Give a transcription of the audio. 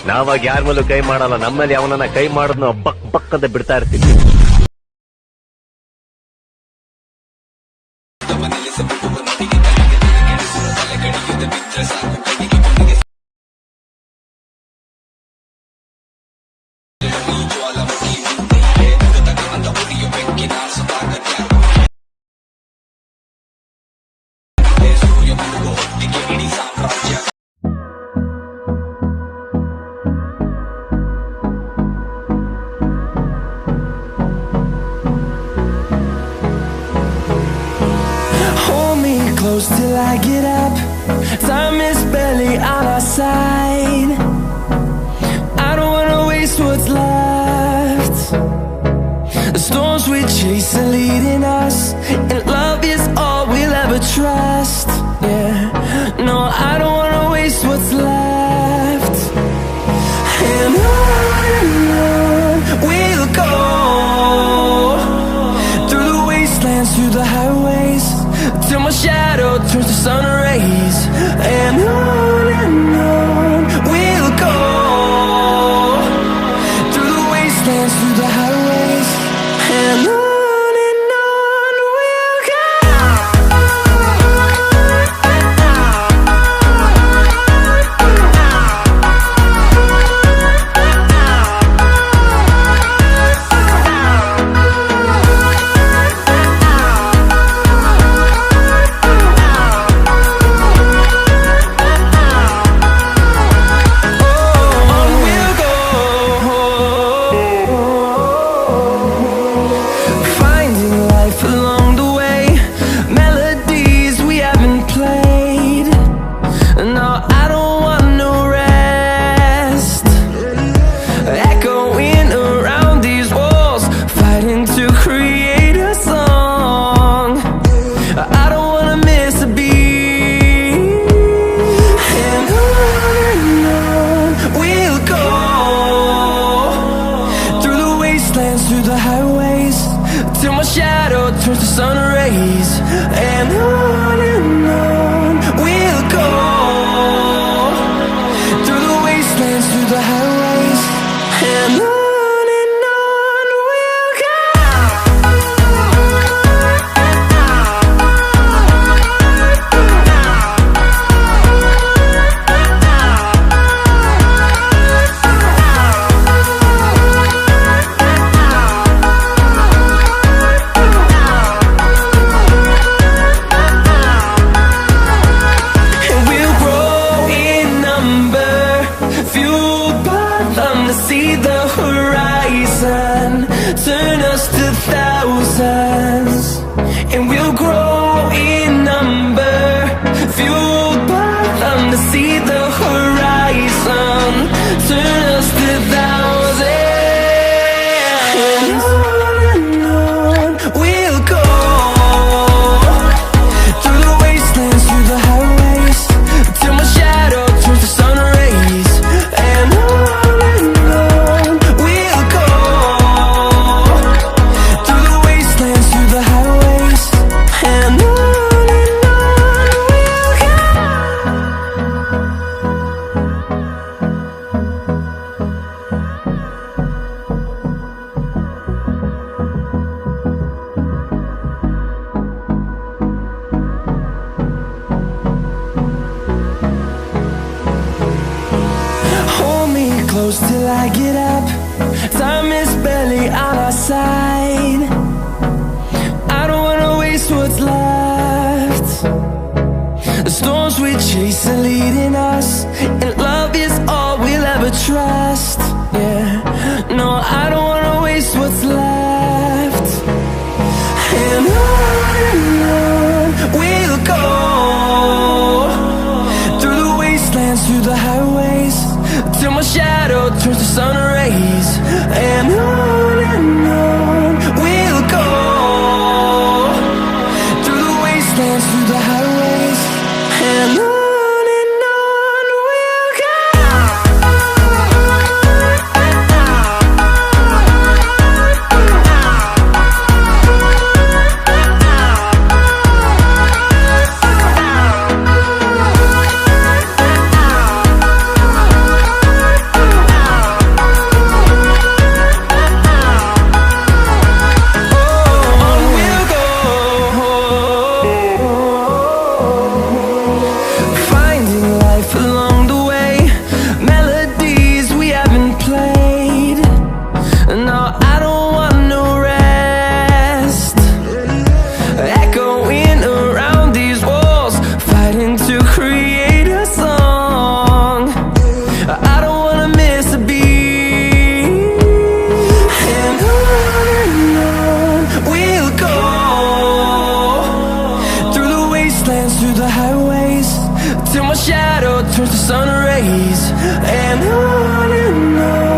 ನಾವಾಗ ಯಾರ ಮೇಲೂ ಕೈ ಮಾಡಲ್ಲ, ನಮ್ಮಲ್ಲಿ ಅವನನ್ನ ಕೈ ಮಾಡೋದನ್ನ ಬಕ್ ಬಕ್ ಅಂತ ಬಿಡ್ತಾ ಇರ್ತೀವಿ. Till I get up, time is barely on our side. I don't wanna waste what's left. The storms we chase are leading us, and love is all we'll ever trust. Yeah, no, I don't wanna waste what's left. And on we'll go, through the wastelands, through the highways, till my shadow turns to sun rays. And on we'll go, through the wastelands, through the highways, and on we'll go. Through the highways, till my shadow turns to sun rays. And on we'll go, through the wastelands, through the highways, and on we'll go. See the horizon, turn us to thousands, and we'll grow in number, fueled by them. To see the horizon, turn us to thousands, and on we'll go, through the wastelands, through the highways, till my shadow turns to sun rays. And on till I get up, time is barely on our side. I don't wanna waste what's left. The storms we chase are leading us, and love is all we'll ever trust. Yeah, no, I don't wanna waste what's left. And on we'll go, through the wastelands, through the highways, till my shadow turns to sun rays. And on we'll go, through the wastelands, through the highways, and on we'll go. shadow turns to sun rays, and on